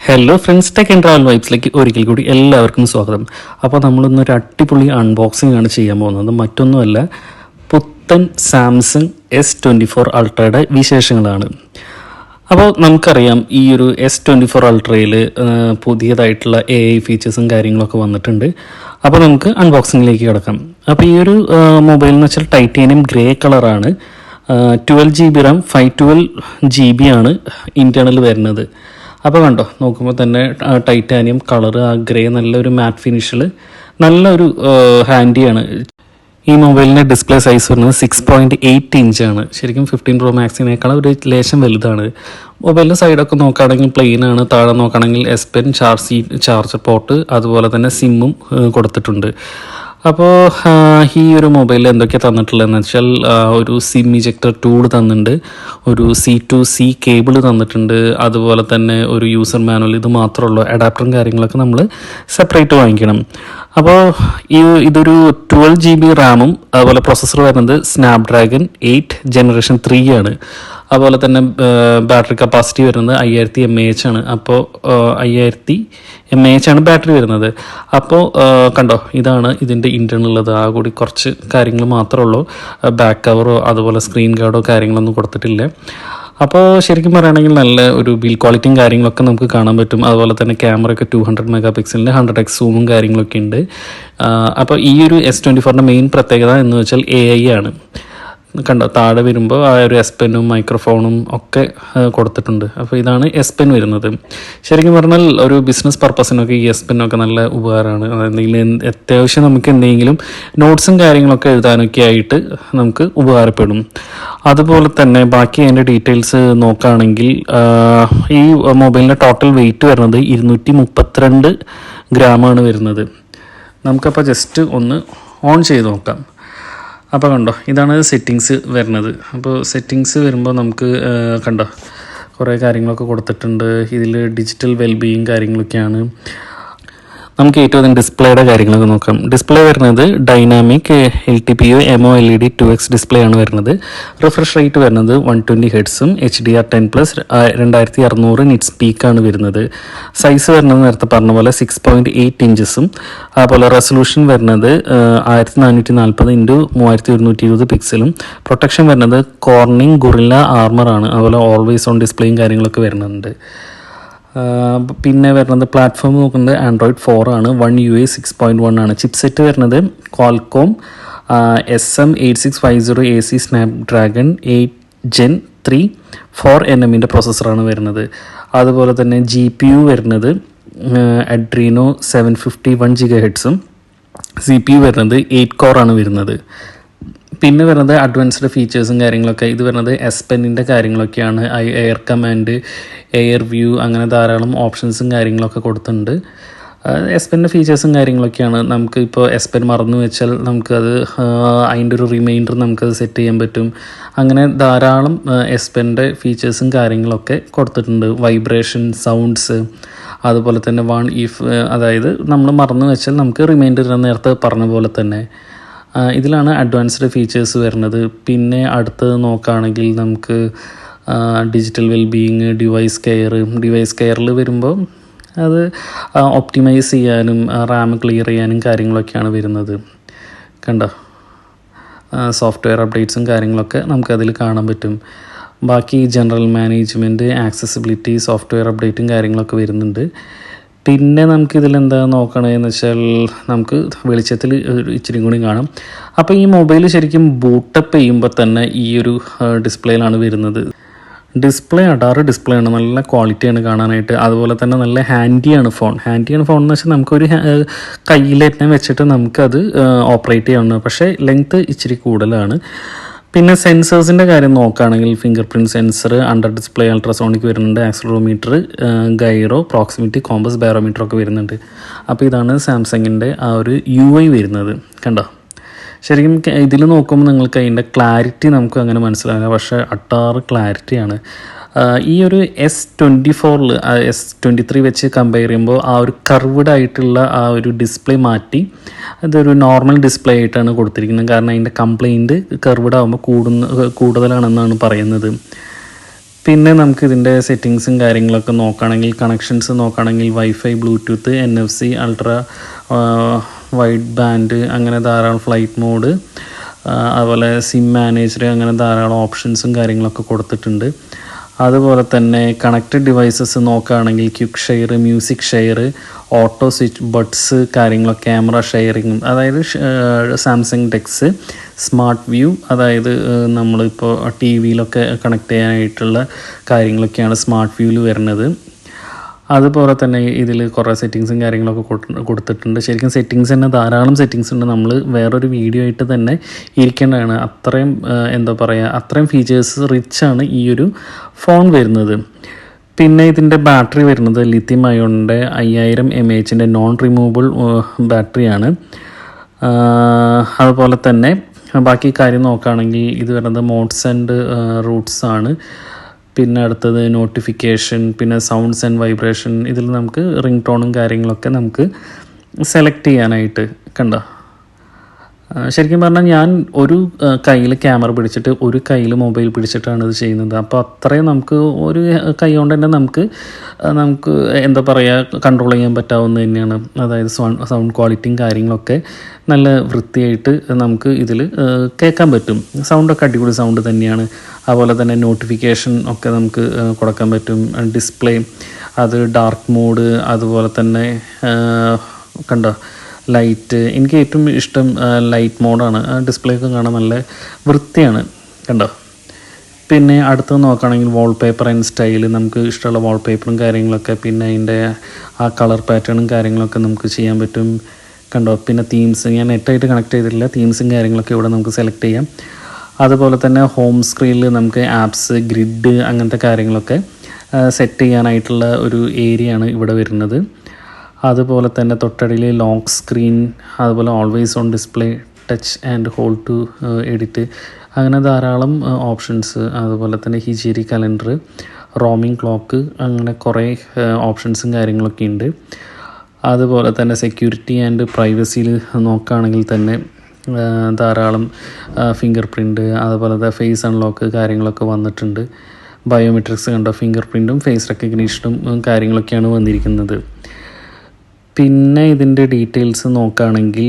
Hello friends, tech and travel വൈബ്സിലേക്ക് ഒരിക്കൽ കൂടി എല്ലാവർക്കും സ്വാഗതം. അപ്പോൾ നമ്മളിന്നൊരു അടിപൊളി അൺബോക്സിംഗ് ആണ് ചെയ്യാൻ പോകുന്നത്. മറ്റൊന്നുമല്ല, പുത്തൻ സാംസങ് S24 അൾട്രയുടെ വിശേഷങ്ങളാണ്. അപ്പോൾ നമുക്കറിയാം, ഈ ഒരു S24 അൾട്രയിൽ പുതിയതായിട്ടുള്ള AI ഫീച്ചേഴ്സും കാര്യങ്ങളൊക്കെ വന്നിട്ടുണ്ട്. അപ്പോൾ നമുക്ക് അൺബോക്സിങ്ങിലേക്ക് കിടക്കാം. അപ്പോൾ ഈ ഒരു മൊബൈൽ എന്ന് വെച്ചാൽ ടൈറ്റാനിയം ഗ്രേ കളറാണ്. 12 GB റാം, 512 GB ആണ് ഇൻറ്റേർണൽ വരുന്നത്. അപ്പോൾ കണ്ടോ, നോക്കുമ്പോൾ തന്നെ ടൈറ്റാനിയം കളർ, ആ ഗ്രേ നല്ലൊരു മാറ്റ് ഫിനിഷിൽ നല്ലൊരു ഹാൻഡിയാണ്. ഈ മൊബൈലിൻ്റെ ഡിസ്പ്ലേ സൈസ് വരുന്നത് 6.8 ഇഞ്ചാണ്. ശരിക്കും 15 Pro Maxനേക്കാൾ ഒരു ലേശം വലുതാണ്. മൊബൈലിൻ്റെ സൈഡൊക്കെ നോക്കുകയാണെങ്കിൽ പ്ലെയിൻ ആണ്. താഴെ നോക്കുകയാണെങ്കിൽ S Pen ചാർജർ പോർട്ട്, അതുപോലെ തന്നെ സിമ്മും കൊടുത്തിട്ടുണ്ട്. അപ്പോൾ ഈ ഒരു മൊബൈലിൽ എന്തൊക്കെയാണ് തന്നിട്ടുള്ളതെന്ന് വെച്ചാൽ, ഒരു സിം ഇജക്ടർ ടൂൾ തന്നിട്ടുണ്ട്, ഒരു C2C കേബിൾ തന്നിട്ടുണ്ട്, അതുപോലെ തന്നെ ഒരു യൂസർ മാനുവൽ. ഇത് മാത്രമുള്ളൂ. അഡാപ്റ്ററും കാര്യങ്ങളൊക്കെ നമ്മൾ സെപ്പറേറ്റ് വാങ്ങിക്കണം. അപ്പോൾ ഇതൊരു 12 GB റാമും, അതുപോലെ പ്രൊസസ്സർ വരുന്നത് സ്നാപ്ഡ്രാഗൺ 8 ജനറേഷൻ 3 ആണ്. അതുപോലെ തന്നെ ബാറ്ററി കപ്പാസിറ്റി വരുന്നത് 5000 mAh ആണ്. അപ്പോൾ 5000 mAh ആണ് ബാറ്ററി വരുന്നത്. അപ്പോൾ കണ്ടോ, ഇതാണ് ഇതിൻ്റെ ഇൻറ്റേർണൽ ഉള്ളത്. ആ കൂടി കുറച്ച് കാര്യങ്ങൾ മാത്രമേ ഉള്ളൂ. ബാക്ക് കവറോ അതുപോലെ സ്ക്രീൻ ഗാർഡോ കാര്യങ്ങളൊന്നും കൊടുത്തിട്ടില്ല. അപ്പോൾ ശരിക്കും പറയുകയാണെങ്കിൽ നല്ല ഒരു ബിൽഡ് ക്വാളിറ്റിയും കാര്യങ്ങളൊക്കെ നമുക്ക് കാണാൻ പറ്റും. അതുപോലെ തന്നെ ക്യാമറയൊക്കെ 200 MP 100x സൂമും കാര്യങ്ങളൊക്കെ ഉണ്ട്. അപ്പോൾ ഈ ഒരു S24 മെയിൻ പ്രത്യേകത എന്ന് വെച്ചാൽ AI ആണ്. കണ്ടോ, താഴെ വരുമ്പോൾ ആ ഒരു S Pen മൈക്രോഫോണും ഒക്കെ കൊടുത്തിട്ടുണ്ട്. അപ്പോൾ ഇതാണ് S Pen വരുന്നത്. ശരിക്കും പറഞ്ഞാൽ ഒരു ബിസിനസ് പർപ്പസിനൊക്കെ ഈ S Pen ഒക്കെ നല്ല ഉപകാരമാണ്. എന്തെങ്കിലും അത്യാവശ്യം നമുക്ക് എന്തെങ്കിലും നോട്ട്സും കാര്യങ്ങളൊക്കെ എഴുതാനൊക്കെ ആയിട്ട് നമുക്ക് ഉപകാരപ്പെടും. അതുപോലെ തന്നെ ബാക്കി അതിൻ്റെ ഡീറ്റെയിൽസ് നോക്കുകയാണെങ്കിൽ, ഈ മൊബൈലിൻ്റെ ടോട്ടൽ വെയിറ്റ് വരുന്നത് 232 ഗ്രാമാണ് വരുന്നത്. നമുക്കപ്പോൾ ജസ്റ്റ് ഒന്ന് ഓൺ ചെയ്ത് നോക്കാം. അപ്പോൾ കണ്ടോ, ഇതാണ് സെറ്റിങ്സ് വരുന്നത്. അപ്പോൾ സെറ്റിങ്സ് വരുമ്പോൾ നമുക്ക് കണ്ടോ കുറേ കാര്യങ്ങളൊക്കെ കൊടുത്തിട്ടുണ്ട്. ഇതിൽ ഡിജിറ്റൽ വെൽബീയിങ് കാര്യങ്ങളൊക്കെയാണ്. നമുക്ക് ഏറ്റവും അധികം ഡിസ്പ്ലേയുടെ കാര്യങ്ങളൊക്കെ നോക്കാം. ഡിസ്പ്ലേ വരുന്നത് dynamic LTPO MOLED 2x display ആണ് വരുന്നത്. റിഫ്രഷ് റേറ്റ് വരുന്നത് 120 Hz, HDR10+, 2600 നിറ്റ്സ് പീക്കാണ് വരുന്നത്. സൈസ് വരുന്നത് നേരത്തെ പറഞ്ഞ പോലെ 6.8 ഇഞ്ചസും, അതുപോലെ റെസൊല്യൂഷൻ വരുന്നത് 1440 x 3120 പിക്സലും. പ്രൊട്ടക്ഷൻ വരുന്നത് കോർണിംഗ് ഗൊറില്ല ആർമർ ആണ്. അതുപോലെ ഓൾവേസ് ഓൺ ഡിസ്പ്ലേയും കാര്യങ്ങളൊക്കെ വരുന്നുണ്ട്. പിന്നെ വരുന്നത് പ്ലാറ്റ്ഫോം നോക്കുന്നത് Android 4 ആണ്. 1UI 6.1 ആണ്. ചിപ്സെറ്റ് വരുന്നത് Qualcomm SM8650AC Snapdragon 8 Gen 3 4nm പ്രൊസസ്സറാണ് വരുന്നത്. അതുപോലെ തന്നെ GPU വരുന്നത് Adreno 751 GHz, CPU വരുന്നത് 8 Core ആണ് വരുന്നത്. പിന്നെ വരുന്നത് അഡ്വാൻസ്ഡ് ഫീച്ചേഴ്സും കാര്യങ്ങളൊക്കെ. ഇത് വരുന്നത് S Penൻ്റെ കാര്യങ്ങളൊക്കെയാണ്. എയർ കമാൻഡ്, എയർ വ്യൂ, അങ്ങനെ ധാരാളം ഓപ്ഷൻസും കാര്യങ്ങളൊക്കെ കൊടുത്തിട്ടുണ്ട്. S Penൻ്റെ ഫീച്ചേഴ്സും കാര്യങ്ങളൊക്കെയാണ്. നമുക്ക് ഇപ്പോൾ S Pen മറന്നു വെച്ചാൽ നമുക്കത് അതിൻ്റെ ഒരു റിമൈൻഡർ നമുക്കത് സെറ്റ് ചെയ്യാൻ പറ്റും. അങ്ങനെ ധാരാളം S Penൻ്റെ ഫീച്ചേഴ്സും കാര്യങ്ങളൊക്കെ കൊടുത്തിട്ടുണ്ട്. വൈബ്രേഷൻ, സൗണ്ട്സ്, അതുപോലെ തന്നെ അതായത് നമ്മൾ മറന്നു വെച്ചാൽ നമുക്ക് റിമൈൻഡർ നേരത്തെ പറഞ്ഞ പോലെ തന്നെ ഇതിലാണ് അഡ്വാൻസ്ഡ് ഫീച്ചേഴ്സ് വരുന്നത്. പിന്നെ അടുത്തത് നോക്കുകയാണെങ്കിൽ നമുക്ക് ഡിജിറ്റൽ വെൽബീയിങ്, ഡിവൈസ് കെയറിൽ വരുമ്പോൾ അത് ഒപ്റ്റിമൈസ് ചെയ്യാനും റാം ക്ലിയർ ചെയ്യാനും കാര്യങ്ങളൊക്കെയാണ് വരുന്നത്. കണ്ടോ, സോഫ്റ്റ്വെയർ അപ്ഡേറ്റ്സും കാര്യങ്ങളൊക്കെ നമുക്കതിൽ കാണാൻ പറ്റും. ബാക്കി ജനറൽ മാനേജ്മെൻറ്റ്, ആക്സസിബിലിറ്റി, സോഫ്റ്റ്വെയർ അപ്ഡേറ്റും കാര്യങ്ങളൊക്കെ വരുന്നുണ്ട്. പിന്നെ നമുക്കിതിൽ എന്താ നോക്കണമെന്ന് വെച്ചാൽ, നമുക്ക് വെളിച്ചത്തിൽ ഇച്ചിരി കൂടി കാണാം. അപ്പോൾ ഈ മൊബൈൽ ശരിക്കും ബൂട്ടപ്പ് ചെയ്യുമ്പോൾ തന്നെ ഈ ഒരു ഡിസ്പ്ലേയിലാണ് വരുന്നത്. ഡിസ്പ്ലേ അടാറ് ഡിസ്പ്ലേ ആണ്, നല്ല ക്വാളിറ്റിയാണ് കാണാനായിട്ട്. അതുപോലെ തന്നെ നല്ല ഹാൻഡിയാണ് ഫോൺ എന്ന് വെച്ചാൽ നമുക്കൊരു കയ്യിൽ തന്നെ വെച്ചിട്ട് നമുക്കത് ഓപ്പറേറ്റ് ചെയ്യാവുന്നത്. പക്ഷേ ലെങ്ത്ത് ഇച്ചിരി കൂടുതലാണ്. പിന്നെ സെൻസേഴ്സിൻ്റെ കാര്യം നോക്കുകയാണെങ്കിൽ, fingerprint sensor, under display ultrasonic വരുന്നുണ്ട്, accelerometer, gyro, proximity, compass, barometer ഒക്കെ വരുന്നുണ്ട്. അപ്പോൾ ഇതാണ് സാംസങ്ങിൻ്റെ ആ ഒരു UI വരുന്നത്. കണ്ടോ, ശരിക്കും ഇതിൽ നോക്കുമ്പോൾ നിങ്ങൾക്ക് അതിൻ്റെ ക്ലാരിറ്റി നമുക്ക് അങ്ങനെ മനസ്സിലാവില്ല, പക്ഷേ അട്ടാറ് ക്ലാരിറ്റിയാണ്. ഈ ഒരു S24 S23 വെച്ച് കമ്പയർ ചെയ്യുമ്പോൾ ആ ഒരു കർവ്ഡ് ആയിട്ടുള്ള ആ ഒരു ഡിസ്പ്ലേ മാറ്റി അതൊരു നോർമൽ ഡിസ്പ്ലേ ആയിട്ടാണ് കൊടുത്തിരിക്കുന്നത്. കാരണം അതിൻ്റെ കംപ്ലൈൻറ്റ് കർവ്ഡ് ആകുമ്പോൾ കൂടുതലാണെന്നാണ് പറയുന്നത്. പിന്നെ നമുക്ക് ഇതിൻ്റെ സെറ്റിങ്സും കാര്യങ്ങളൊക്കെ നോക്കുകയാണെങ്കിൽ കണക്ഷൻസ് നോക്കുകയാണെങ്കിൽ wifi, Bluetooth, NFC, ultra wide band, അങ്ങനെ ധാരാളം ഫ്ലൈറ്റ് മോഡ്, അതുപോലെ സിം മാനേജർ, അങ്ങനെ ധാരാളം ഓപ്ഷൻസും കാര്യങ്ങളൊക്കെ കൊടുത്തിട്ടുണ്ട്. അതുപോലെ തന്നെ കണക്റ്റഡ് ഡിവൈസസ് നോക്കുകയാണെങ്കിൽ quick share, music share, auto switch, buds കാര്യങ്ങളൊക്കെ, ക്യാമറ ഷെയറിങ്, അതായത് സാംസങ് ഡെക്സ്, സ്മാർട്ട് വ്യൂ, അതായത് നമ്മളിപ്പോൾ TV-യിലൊക്കെ കണക്ട് ചെയ്യാനായിട്ടുള്ള കാര്യങ്ങളൊക്കെയാണ് സ്മാർട്ട് വ്യൂവിൽ വരുന്നത്. അതുപോലെ തന്നെ ഇതിൽ കുറേ സെറ്റിങ്സും കാര്യങ്ങളൊക്കെ കൊടുത്തിട്ടുണ്ട്. ശരിക്കും സെറ്റിങ്സ് തന്നെ ധാരാളം സെറ്റിങ്സ് ഉണ്ട്. നമ്മൾ വേറൊരു വീഡിയോ ആയിട്ട് തന്നെ ഇരിക്കേണ്ടതാണ്. അത്രയും എന്താ പറയുക, അത്രയും ഫീച്ചേഴ്സ് റിച്ചാണ് ഈ ഒരു ഫോൺ വരുന്നത്. പിന്നെ ഇതിൻ്റെ ബാറ്ററി വരുന്നത് ലിഥിയം അയോണിൻ്റെ 5000 mAh നോൺ റിമൂവബിൾ ബാറ്ററിയാണ്. അതുപോലെ തന്നെ ബാക്കി കാര്യം നോക്കുകയാണെങ്കിൽ ഇത് വരുന്നത് മോഡ്സ് ആൻഡ് റൂട്ട്സ് ആണ്. പിന്നെ അടുത്തത് നോട്ടിഫിക്കേഷൻ, പിന്നെ സൗണ്ട്സ് ആൻഡ് വൈബ്രേഷൻ. ഇതിൽ നമുക്ക് റിംഗ് ടോണും കാര്യങ്ങളൊക്കെ നമുക്ക് സെലക്ട് ചെയ്യാനായിട്ട് കണ്ടോ. ശരിക്കും പറഞ്ഞാൽ ഞാൻ ഒരു കയ്യിൽ ക്യാമറ പിടിച്ചിട്ട് ഒരു കയ്യിൽ മൊബൈൽ പിടിച്ചിട്ടാണ് ഇത് ചെയ്യുന്നത്. അപ്പോൾ അത്രയും നമുക്ക് ഒരു കൈ കൊണ്ട് തന്നെ നമുക്ക് എന്താ പറയുക കൺട്രോൾ ചെയ്യാൻ പറ്റാവുന്നത് തന്നെയാണ്. അതായത് സൗണ്ട് ക്വാളിറ്റിയും കാര്യങ്ങളൊക്കെ നല്ല വൃത്തിയായിട്ട് നമുക്ക് ഇതിൽ കേൾക്കാൻ പറ്റും. സൗണ്ടൊക്കെ അടിപൊളി സൗണ്ട് തന്നെയാണ്. അതുപോലെ തന്നെ നോട്ടിഫിക്കേഷൻ ഒക്കെ നമുക്ക് കൊടുക്കാൻ പറ്റും. ഡിസ്പ്ലേ അത് ഡാർക്ക് മോഡ്, അതുപോലെ തന്നെ കണ്ടോ ലൈറ്റ്. എനിക്ക് ഏറ്റവും ഇഷ്ടം ലൈറ്റ് മോഡാണ്. ഡിസ്പ്ലേ ഒക്കെ കാണാൻ നല്ല വൃത്തിയാണ് കണ്ടോ. പിന്നെ അടുത്ത് നോക്കുകയാണെങ്കിൽ വാൾപേപ്പർ ആൻഡ് സ്റ്റൈൽ, നമുക്ക് ഇഷ്ടമുള്ള വാൾപേപ്പറും കാര്യങ്ങളൊക്കെ, പിന്നെ അതിൻ്റെ ആ കളർ പാറ്റേണും കാര്യങ്ങളൊക്കെ നമുക്ക് ചെയ്യാൻ പറ്റും കണ്ടോ. പിന്നെ തീംസ്, ഞാൻ നെറ്റായിട്ട് കണക്ട് ചെയ്തിട്ടില്ല, തീംസും കാര്യങ്ങളൊക്കെ ഇവിടെ നമുക്ക് സെലക്ട് ചെയ്യാം. അതുപോലെ തന്നെ ഹോം സ്ക്രീനിൽ നമുക്ക് ആപ്സ്, ഗ്രിഡ്, അങ്ങനത്തെ കാര്യങ്ങളൊക്കെ സെറ്റ് ചെയ്യാനായിട്ടുള്ള ഒരു ഏരിയയാണ് ഇവിടെ വരുന്നത്. അതുപോലെ തന്നെ തൊട്ടടിയിൽ ലോക്ക് സ്ക്രീൻ, അതുപോലെ always on display, touch and hold to edit, അങ്ങനെ ധാരാളം ഓപ്ഷൻസ്. അതുപോലെ തന്നെ ഹിജിരി കലണ്ടർ, റോമിംഗ് ക്ലോക്ക്, അങ്ങനെ കുറേ ഓപ്ഷൻസും കാര്യങ്ങളൊക്കെ ഉണ്ട്. അതുപോലെ തന്നെ സെക്യൂരിറ്റി ആൻഡ് പ്രൈവസിയിൽ നോക്കുകയാണെങ്കിൽ തന്നെ ധാരാളം ഫിംഗർ പ്രിൻറ്റ്, അതുപോലെ ഫേസ് അൺലോക്ക് കാര്യങ്ങളൊക്കെ വന്നിട്ടുണ്ട്. ബയോമെട്രിക്സ് കണ്ടോ, ഫിംഗർ പ്രിൻറ്റും ഫേസ് റെക്കഗ്നീഷനും കാര്യങ്ങളൊക്കെയാണ് വന്നിരിക്കുന്നത്. പിന്നെ ഇതിൻ്റെ ഡീറ്റെയിൽസ് നോക്കുകയാണെങ്കിൽ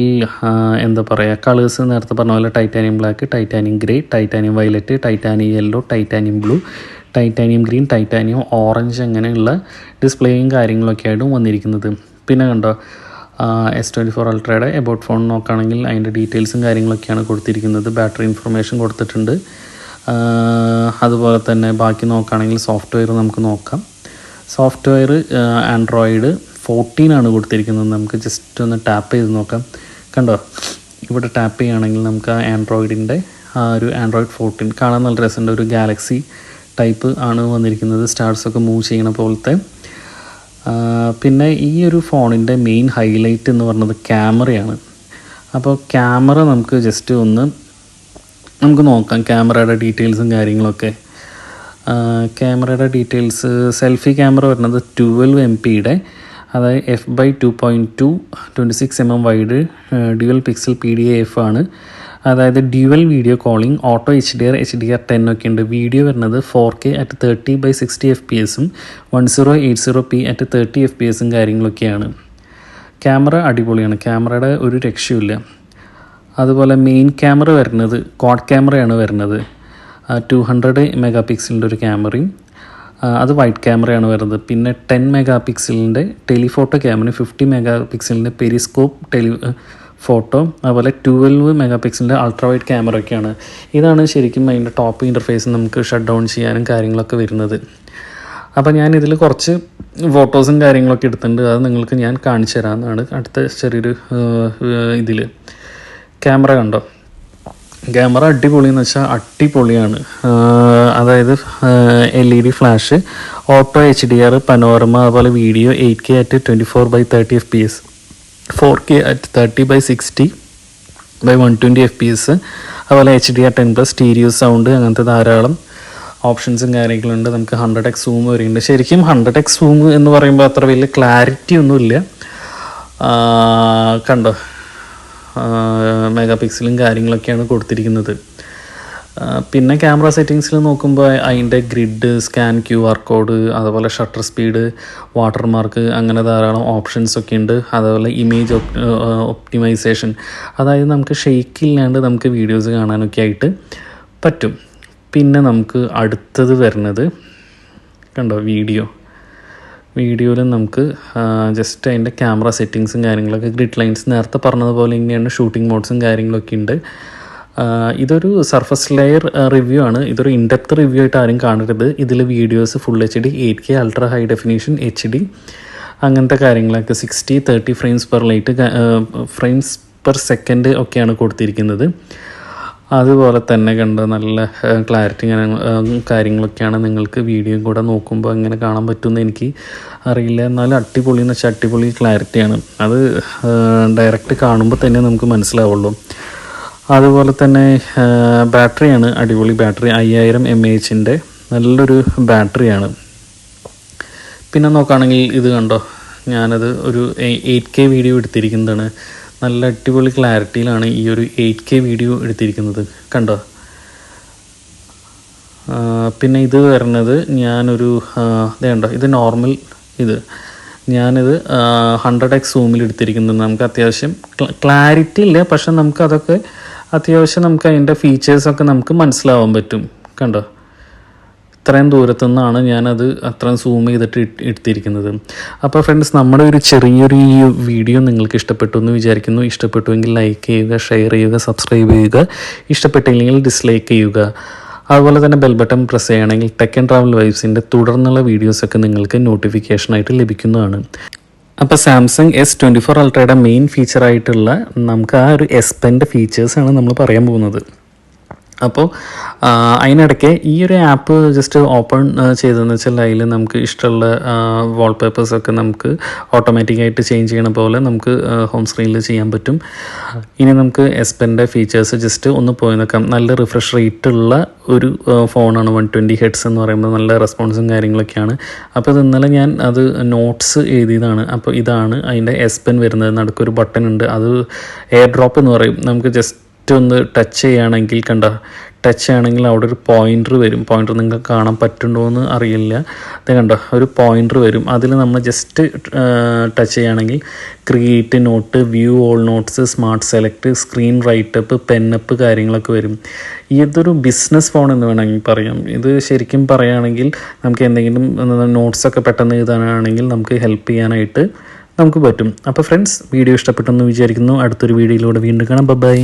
എന്താ പറയുക, കളേഴ്സ് നേരത്തെ പറഞ്ഞ പോലെ titanium black, titanium grey, titanium violet, titanium yellow, titanium blue, titanium green, titanium orange, അങ്ങനെയുള്ള ഡിസ്പ്ലേയും കാര്യങ്ങളൊക്കെ ആയിട്ടും വന്നിരിക്കുന്നത്. പിന്നെ കണ്ടോ S24 അൾട്രയുടെ എബൌട്ട് ഫോൺ നോക്കുകയാണെങ്കിൽ അതിൻ്റെ ഡീറ്റെയിൽസും കാര്യങ്ങളൊക്കെയാണ് കൊടുത്തിരിക്കുന്നത്. ബാറ്ററി ഇൻഫർമേഷൻ കൊടുത്തിട്ടുണ്ട്. അതുപോലെ തന്നെ ബാക്കി നോക്കുകയാണെങ്കിൽ സോഫ്റ്റ്വെയർ നമുക്ക് നോക്കാം. സോഫ്റ്റ്വെയർ ആൻഡ്രോയിഡ് 14 ആണ് കൊടുത്തിരിക്കുന്നത്. നമുക്ക് ജസ്റ്റ് ഒന്ന് ടാപ്പ് ചെയ്ത് നോക്കാം. കണ്ടോ, ഇവിടെ ടാപ്പ് ചെയ്യുകയാണെങ്കിൽ നമുക്ക് ആ ആൻഡ്രോയിഡിൻ്റെ ആ ഒരു ആൻഡ്രോയിഡ് 14 കാണാൻ നല്ല രസമുണ്ട്. ഒരു ഗാലക്സി ടൈപ്പ് ആണ് വന്നിരിക്കുന്നത്, സ്റ്റാർസൊക്കെ മൂവ് ചെയ്യണ പോലത്തെ. പിന്നെ ഈ ഒരു ഫോണിൻ്റെ മെയിൻ ഹൈലൈറ്റ് എന്ന് പറയുന്നത് ക്യാമറയാണ്. അപ്പോൾ ക്യാമറ നമുക്ക് ജസ്റ്റ് ഒന്ന് നമുക്ക് നോക്കാം, ക്യാമറയുടെ ഡീറ്റെയിൽസും കാര്യങ്ങളൊക്കെ. ക്യാമറയുടെ ഡീറ്റെയിൽസ്, സെൽഫി ക്യാമറ വരുന്നത് 12 MP അതായത് f/2.2 26mm wide, dual pixel PDAF ആണ്. അതായത് dual video calling, auto HDR, HDR10 ഒക്കെ ഉണ്ട്. വീഡിയോ വരുന്നത് 4K at 30/60 FPS 1080p at 30 FPS കാര്യങ്ങളൊക്കെയാണ്. ക്യാമറ അടിപൊളിയാണ്, ക്യാമറയുടെ ഒരു രക്ഷയുമില്ല. അതുപോലെ മെയിൻ ക്യാമറ വരുന്നത് ക്വാഡ് ക്യാമറയാണ് വരുന്നത്. 200 MP ഒരു ക്യാമറയും, അത് വൈഡ് ക്യാമറയാണ് വരുന്നത്. പിന്നെ 10 MP telephoto camera, 50 MP Periscope photo, അതുപോലെ 12 MP അൾട്രാ വൈഡ് ക്യാമറ ഒക്കെയാണ്. ഇതാണ് ശരിക്കും അതിൻ്റെ ടോപ്പ് ഇൻ്റർഫേസ്, നമുക്ക് ഷട്ട് ഡൗൺ ചെയ്യാനും കാര്യങ്ങളൊക്കെ വരുന്നത്. അപ്പോൾ ഞാൻ ഇതിൽ കുറച്ച് ഫോട്ടോസും കാര്യങ്ങളൊക്കെ എടുത്തിട്ടുണ്ട്, അത് നിങ്ങൾക്ക് ഞാൻ കാണിച്ചു തരാമെന്നാണ് അടുത്ത ചെറിയൊരു ഇതിൽ. ക്യാമറ കണ്ടോ, ക്യാമറ അടിപൊളിയെന്ന് വെച്ചാൽ അടിപൊളിയാണ്. അതായത് LED flash, auto HDR, panorama, അതുപോലെ video 8K at 24/30 FPS, 4K at 30/60/120 FPS, അതുപോലെ HDR10+, സ്റ്റീരിയോ സൗണ്ട്, അങ്ങനത്തെ ധാരാളം ഓപ്ഷൻസും കാര്യങ്ങളുണ്ട്. നമുക്ക് 100x സൂം വരെയുണ്ട്. ശരിക്കും 100x സൂം എന്ന് പറയുമ്പോൾ അത്ര വലിയ ക്ലാരിറ്റി ഒന്നുമില്ല. കണ്ടോ, മെഗാ പിക്സലും കാര്യങ്ങളൊക്കെയാണ് കൊടുത്തിരിക്കുന്നത്. പിന്നെ ക്യാമറ സെറ്റിങ്സിൽ നോക്കുമ്പോൾ അതിൻ്റെ ഗ്രിഡ്, സ്കാൻ, QR കോഡ്, അതുപോലെ ഷട്ടർ സ്പീഡ്, വാട്ടർമാർക്ക്, അങ്ങനെ ധാരാളം ഓപ്ഷൻസ് ഒക്കെ ഉണ്ട്. അതുപോലെ ഇമേജ് ഒപ്റ്റിമൈസേഷൻ, അതായത് നമുക്ക് ഷെയ്ക്ക് ഇല്ലാണ്ട് നമുക്ക് വീഡിയോസ് കാണാനൊക്കെ ആയിട്ട് പറ്റും. പിന്നെ നമുക്ക് അടുത്തത് വരുന്നത് കണ്ടോ, വീഡിയോയിൽ നമുക്ക് ജസ്റ്റ് അതിൻ്റെ ക്യാമറ സെറ്റിങ്സും കാര്യങ്ങളൊക്കെ, ഗ്രിഡ് ലൈൻസ് നേരത്തെ പറഞ്ഞതുപോലെ ഇങ്ങനെയാണ്, ഷൂട്ടിംഗ് മോഡ്സും കാര്യങ്ങളൊക്കെ ഉണ്ട്. ഇതൊരു സർഫസ് ലെയർ റിവ്യൂ ആണ്. ഇതൊരു ഇൻഡെപ്ത് റിവ്യൂ ആയിട്ട് ആരും കാണരുത്. ഇതിൽ videos full HD, 8K, ultra high definition, HD, അങ്ങനത്തെ കാര്യങ്ങളൊക്കെ 60, 30 ഫ്രെയിംസ് പെർ സെക്കൻഡ് ഒക്കെയാണ് കൊടുത്തിരിക്കുന്നത്. അതുപോലെ തന്നെ കണ്ട് നല്ല ക്ലാരിറ്റി കാര്യങ്ങളൊക്കെയാണ്. നിങ്ങൾക്ക് വീഡിയോ കൂടെ നോക്കുമ്പോൾ എങ്ങനെ കാണാൻ പറ്റുമെന്ന് എനിക്ക് അറിയില്ല, എന്നാലും അടിപൊളി എന്ന് വെച്ചാൽ അടിപൊളി ക്ലാരിറ്റിയാണ്. അത് ഡയറക്റ്റ് കാണുമ്പോൾ തന്നെ നമുക്ക് മനസ്സിലാവുള്ളൂ. അതുപോലെ തന്നെ ബാറ്ററിയാണ് അടിപൊളി ബാറ്ററി, 5000 mAh നല്ലൊരു ബാറ്ററിയാണ്. പിന്നെ നോക്കുകയാണെങ്കിൽ ഇത് കണ്ടോ, ഞാനത് ഒരു 8K വീഡിയോ എടുത്തിരിക്കുന്നതാണ്. നല്ല അടിപൊളി ക്ലാരിറ്റിയിലാണ് ഈ ഒരു 8K വീഡിയോ എടുത്തിരിക്കുന്നത്, കണ്ടോ. പിന്നെ ഇത് വരുന്നത് ഞാനൊരു കണ്ടോ, ഇത് നോർമൽ, ഞാനിത് 100x സൂമിൽ എടുത്തിരിക്കുന്നത്. നമുക്ക് അത്യാവശ്യം ക്ലാരിറ്റി ഇല്ല, പക്ഷെ നമുക്കതൊക്കെ അത്യാവശ്യം നമുക്ക് അതിൻ്റെ ഫീച്ചേഴ്സൊക്കെ നമുക്ക് മനസ്സിലാവാൻ പറ്റും, കണ്ടോ. ഇത്രയും ദൂരത്തു നിന്നാണ് ഞാനത് അത്രയും സൂം ചെയ്തിട്ട് എടുത്തിരിക്കുന്നത്. അപ്പോൾ ഫ്രണ്ട്സ്, നമ്മുടെ ഒരു ചെറിയൊരു ഈ വീഡിയോ നിങ്ങൾക്ക് ഇഷ്ടപ്പെട്ടു എന്ന് വിചാരിക്കുന്നു. ഇഷ്ടപ്പെട്ടുവെങ്കിൽ ലൈക്ക് ചെയ്യുക, ഷെയർ ചെയ്യുക, സബ്സ്ക്രൈബ് ചെയ്യുക. ഇഷ്ടപ്പെട്ടില്ലെങ്കിൽ ഡിസ്ലൈക്ക് ചെയ്യുക. അതുപോലെ തന്നെ ബെൽ ബട്ടൺ പ്രസ് ചെയ്യുകയാണെങ്കിൽ ടെക് ആൻഡ് ട്രാവൽ വൈബ്സിൻ്റെ തുടർന്നുള്ള വീഡിയോസൊക്കെ നിങ്ങൾക്ക് നോട്ടിഫിക്കേഷനായിട്ട് ലഭിക്കുന്നതാണ്. അപ്പോൾ സാംസങ് S24 അൾട്രയുടെ മെയിൻ ഫീച്ചറായിട്ടുള്ള നമുക്ക് ആ ഒരു S Pen ഫീച്ചേഴ്സാണ് നമ്മൾ പറയാൻ പോകുന്നത്. അപ്പോൾ അതിനിടയ്ക്ക് ഈ ഒരു ആപ്പ് ജസ്റ്റ് ഓപ്പൺ ചെയ്തതെന്ന് വെച്ചാൽ അതിൽ നമുക്ക് ഇഷ്ടമുള്ള വാൾപേപ്പേഴ്സൊക്കെ നമുക്ക് ഓട്ടോമാറ്റിക്കായിട്ട് ചേഞ്ച് ചെയ്യണ പോലെ നമുക്ക് ഹോം സ്ക്രീനിൽ ചെയ്യാൻ പറ്റും. ഇനി നമുക്ക് S Pen ഫീച്ചേഴ്സ് ജസ്റ്റ് ഒന്ന് പോയി നോക്കാം. നല്ല റിഫ്രഷ് റേറ്റുള്ള ഒരു ഫോണാണ്. 120 Hz എന്ന് പറയുമ്പോൾ നല്ല റെസ്പോൺസും കാര്യങ്ങളൊക്കെയാണ്. അപ്പോൾ ഇത് ഇന്നലെ ഞാൻ അത് നോട്ട്സ് എഴുതിയതാണ്. അപ്പോൾ ഇതാണ് അതിൻ്റെ S Pen വരുന്നത്. നടുക്കൊരു ബട്ടൺ ഉണ്ട്, അത് എയർ ഡ്രോപ്പ് എന്ന് പറയും. നമുക്ക് ജസ്റ്റ് ഒന്ന് ടച്ച് ചെയ്യുകയാണെങ്കിൽ ടച്ച് ചെയ്യുകയാണെങ്കിൽ അവിടെ ഒരു പോയിൻ്റർ വരും. പോയിൻ്റർ നിങ്ങൾക്ക് കാണാൻ പറ്റുന്നുണ്ടോ എന്ന് അറിയില്ല. അത് കണ്ടോ, ഒരു പോയിൻ്റർ വരും. അതിൽ നമ്മൾ ജസ്റ്റ് ടച്ച് ചെയ്യുകയാണെങ്കിൽ create note, view all notes, smart select, screen write up, PENUP കാര്യങ്ങളൊക്കെ വരും. ഇതൊരു ബിസിനസ് ഫോൺ എന്ന് വേണമെങ്കിൽ പറയാം. ഇത് ശരിക്കും പറയുകയാണെങ്കിൽ നമുക്ക് എന്തെങ്കിലും നോട്ട്സൊക്കെ പെട്ടെന്ന് എഴുതാനാണെങ്കിൽ നമുക്ക് ഹെൽപ്പ് ചെയ്യാനായിട്ട് നമുക്ക് പറ്റും. അപ്പോൾ ഫ്രണ്ട്സ്, വീഡിയോ ഇഷ്ടപ്പെട്ടെന്ന് വിചാരിക്കുന്നു. അടുത്തൊരു വീഡിയോയിലൂടെ വീണ്ടും കാണാം. ബൈ.